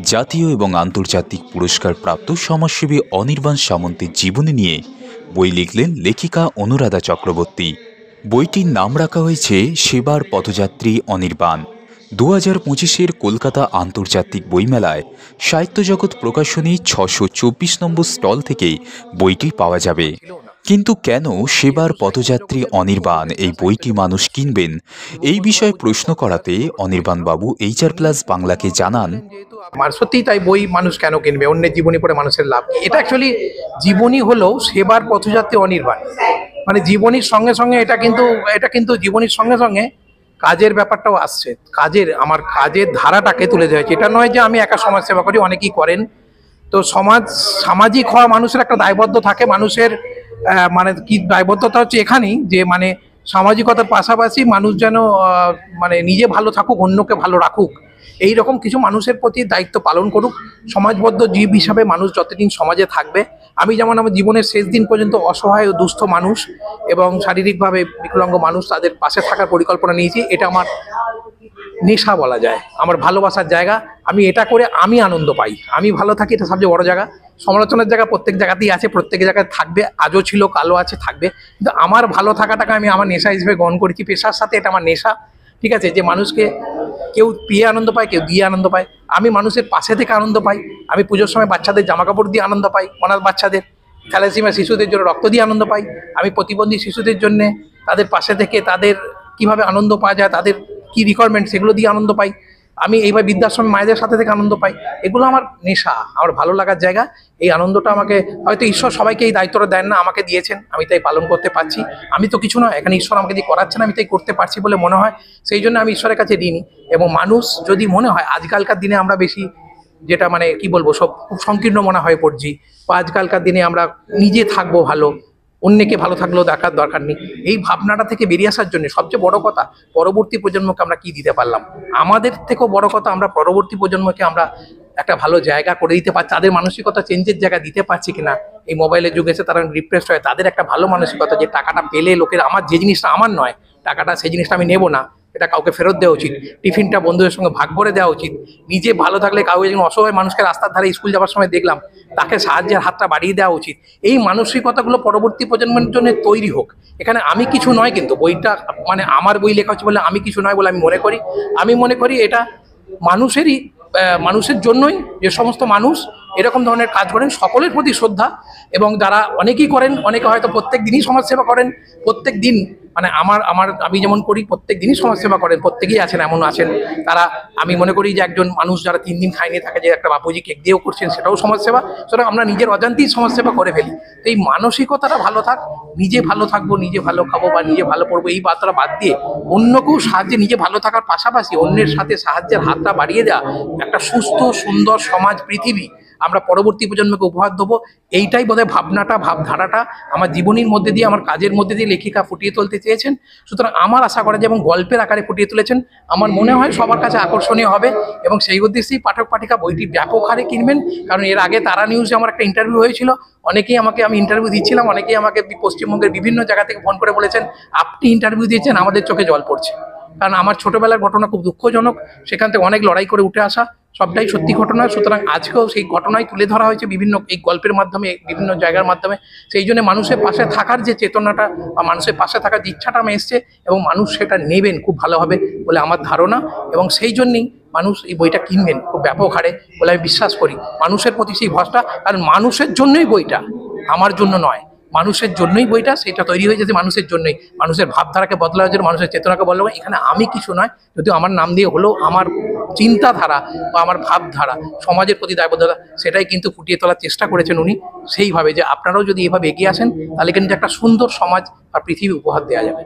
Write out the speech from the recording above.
জাতীয় এবং আন্তর্জাতিক পুরস্কার প্রাপ্ত সমাজসেবী অনির্বাণ সামন্তের জীবনী নিয়ে বই লিখলেন লেখিকা অনুরাধা চক্রবর্তী। বইটির নাম রাখা হয়েছে সেবার পথযাত্রী অনির্বাণ। 2025-এর কলকাতা আন্তর্জাতিক বইমেলায় সাহিত্য জগৎ প্রকাশনী 624 নম্বর স্টল থেকেই বইটি পাওয়া যাবে। কিন্তু কেন সেবার পথযাত্রী অনির্বাণ এই বইটি মানুষ কিনবেন, এই বিষয়ে প্রশ্ন করাতে অনির্বাণ বাবু HR+ বাংলাকে জানান, সত্যিই তাই, বই মানুষ কেন কিনবে? অন্যের জীবনী পড়ে মানুষের লাভ কি? এটা অ্যাকচুয়ালি জীবনী হলো সেবার পথযাত্রী অনির্বাণ। মানে জীবনীর সঙ্গে সঙ্গে এটা কিন্তু জীবনীর সঙ্গে সঙ্গে কাজের ব্যাপারটাও আসছে। আমার কাজের ধারাটাকে তুলে দেওয়া হয়েছে। এটা নয় যে আমি একা সমাজ সেবা করি, অনেকেই করেন। তো সামাজিক হওয়া মানুষের একটা দায়বদ্ধ থাকে। মানুষের মানে কি দায়বদ্ধতা হচ্ছে এখানেই যে মানে সামাজিকতার পাশাপাশি মানুষ যেন মানে নিজে ভালো থাকুক, অন্যকে ভালো রাখুক, এই রকম কিছু মানুষের প্রতি দায়িত্ব পালন করুক। সমাজবদ্ধ জীব হিসাবে মানুষ যতদিন সমাজে থাকবে, আমি যেমন আমার জীবনের শেষ দিন পর্যন্ত অসহায় ও দুস্থ মানুষ এবং শারীরিকভাবে বিকলাঙ্গ মানুষ তাদের পাশে থাকার পরিকল্পনা নিয়েছি। এটা আমার নেশা বলা যায়, আমার ভালোবাসার জায়গা। আমি এটা করে আমি আনন্দ পাই, আমি ভালো থাকি, এটা সবচেয়ে বড় জায়গা। সমালোচনার জায়গা প্রত্যেক জায়গাতেই আছে, প্রত্যেক জায়গায় থাকবে, আজও ছিল, কালো আছে, থাকবে। কিন্তু আমার ভালো থাকাটাকে আমি আমার নেশা হিসেবে গ্রহণ করেছি, পেশার সাথে এটা আমার নেশা। ঠিক আছে, যে মানুষকে কেউ পেয়ে আনন্দ পায়, কেউ দিয়ে আনন্দ পায়। আমি মানুষের পাশে থেকে আনন্দ পাই। আমি পুজোর সময় বাচ্চাদের জামা কাপড় দিয়ে আনন্দ পাই, অনাথ বাচ্চাদের, থ্যালাসেমিয়া শিশুদের জন্য রক্ত দিয়ে আনন্দ পাই। আমি প্রতিবন্ধী শিশুদের জন্য তাদের পাশে থেকে তাদের কিভাবে আনন্দ পাওয়া যায়, তাদের কি রিকোয়ারমেন্ট, সেগুলো দিয়ে আনন্দ পাই। আমি এইভাবে বৃদ্ধাশ্রমে মায়েদের সাথে থেকে আনন্দ পাই। এগুলো আমার নেশা, আমার ভালো লাগার জায়গা। এই আনন্দটা আমাকে হয়তো ঈশ্বর সবাইকে এই দায়িত্বটা দেন না, আমাকে দিয়েছেন, আমি তাই পালন করতে পারছি। আমি তো কিছু নয়, এখানে ঈশ্বর আমাকে দিয়ে করাচ্ছেন, আমি তাই করতে পারছি বলে মনে হয়। সেই জন্য আমি ঈশ্বরের কাছে ঋণী। এবং মানুষ যদি মনে হয় আজকালকার দিনে আমরা বেশি যেটা মানে কি বলবো, সব খুব সংকীর্ণ মনে হয়ে পড়ছি, বা আজকালকার দিনে আমরা নিজে থাকবো ভালো, অন্যকে ভালো থাকলেও দেখার দরকার নেই, এই ভাবনাটা থেকে বেরিয়ে আসার জন্য সবচেয়ে বড় কথা পরবর্তী প্রজন্মকে আমরা কি দিতে পারলাম। আমাদের থেকেও বড় কথা আমরা পরবর্তী প্রজন্মকে আমরা একটা ভালো জায়গা করে দিতে পারছি, তাদের মানসিকতা চেঞ্জের জায়গা দিতে পারছি কিনা। এই মোবাইলের যুগে এসে তারা রিপ্রেসড হয়, তাদের একটা ভালো মানসিকতা যে টাকাটা পেলে লোকের, আমার যে জিনিসটা আমার নয়, টাকাটা সেই জিনিসটা আমি নেবো না, এটা কাউকে ফেরত দেওয়া উচিত। টিফিনটা বন্ধুদের সঙ্গে ভাগ করে দেওয়া উচিত। নিজে ভালো থাকলে কাউকে, যেমন অসহায় মানুষকে রাস্তার ধারে স্কুল যাওয়ার সময় দেখলাম, তাকে সাহায্যের হাতটা বাড়িয়ে দেওয়া উচিত। এই মানসিকতাগুলো পরবর্তী প্রজন্মের জন্য তৈরি হোক। এখানে আমি কিছু নয়, কিন্তু বইটা মানে আমার বই লেখা হচ্ছে বলে আমি কিছু নয় বলে আমি মনে করি এটা মানুষের জন্যই। যে সমস্ত মানুষ এরকম ধরনের কাজ করেন সকলের প্রতি শ্রদ্ধা। এবং যারা অনেকেই করেন, অনেকে হয়তো প্রত্যেক দিনই সমাজসেবা করেন, প্রত্যেক দিন মানে আমি যেমন করি প্রত্যেক দিনই সমাজসেবা করেন, প্রত্যেকেই আছেন, এমন আছেন তারা। আমি মনে করি যে একজন মানুষ যারা 3 দিন খাইনি থাকে, যে একটা বাপুজি কেক দিয়েও করছেন, সেটাও সমাজসেবা। সুতরাং আমরা নিজের অজান্তেই সমাজসেবা করে ফেলি। তো এই মানসিকতাটা ভালো থাক, নিজে ভালো থাকবো, নিজে ভালো খাবো বা নিজে ভালো পড়বো, এই বার্তাটা বাদ দিয়ে অন্যকেও সাহায্যে, নিজে ভালো থাকার পাশাপাশি অন্যের সাথে সাহায্যের হাতটা বাড়িয়ে দেওয়া, একটা সুস্থ সুন্দর সমাজ পৃথিবী আমরা পরবর্তী প্রজন্মকে উপহার দেবো। এইটাই বোধহয় ভাবনাটা, ভাবধারাটা আমার জীবনীর মধ্যে দিয়ে, আমার কাজের মধ্যে দিয়ে লেখিকা ফুটিয়ে তুলতে চেয়েছেন। সুতরাং আমার আশা করা যায়, এবং গল্পের আকারে ফুটিয়ে তুলেছেন, আমার মনে হয় সবার কাছে আকর্ষণীয় হবে। এবং সেই উদ্দেশ্যেই পাঠক পাঠিকা বইটি ব্যাপক হারে কিনবেন। কারণ এর আগে তারা নিউজে আমার একটা ইন্টারভিউ হয়েছিল, অনেকেই আমি ইন্টারভিউ দিচ্ছিলাম, অনেকেই আমাকে পশ্চিমবঙ্গের বিভিন্ন জায়গা থেকে ফোন করে বলেছেন, আপনি ইন্টারভিউ দিয়েছেন, আমাদের চোখে জল পড়ছে। কারণ আমার ছোটবেলার ঘটনা খুব দুঃখজনক, সেখান থেকে অনেক লড়াই করে উঠে আসা, সবটাই সত্যি ঘটনা। সুতরাং আজকেও সেই ঘটনাই তুলে ধরা হয়েছে বিভিন্ন এই গল্পের মাধ্যমে, বিভিন্ন জায়গার মাধ্যমে। সেই জন্য মানুষের পাশে থাকার যে চেতনাটা বা মানুষের পাশে থাকার যে ইচ্ছাটা আমি এসছে, এবং মানুষ সেটা নেবেন খুব ভালোভাবে বলে আমার ধারণা। এবং সেই জন্যই মানুষ এই বইটা কিনবেন খুব ব্যাপক হারে বলে আমি বিশ্বাস করি। মানুষের প্রতি সেই ভরসা, কারণ মানুষের জন্যই বইটা, আমার জন্য নয়, মানুষের জন্যই বইটা, সেটা তৈরি হয়ে যেতে মানুষের জন্যই, মানুষের ভাবধারাকে বদলানোর জন্য, মানুষের চেতনাকে বদলানো। এখানে আমি কিছু নয়, যদিও আমার নাম দিয়ে হলেও আমার চিন্তাধারা বা আমার ভাবধারা, সমাজের প্রতি দায়বদ্ধতা, সেটাই কিন্তু ফুটিয়ে তোলার চেষ্টা করেছেন উনি। সেইভাবে যে আপনারাও যদি এভাবে এগিয়ে আসেন, তাহলে কিন্তু একটা সুন্দর সমাজ আর পৃথিবী উপহার দেওয়া যাবে।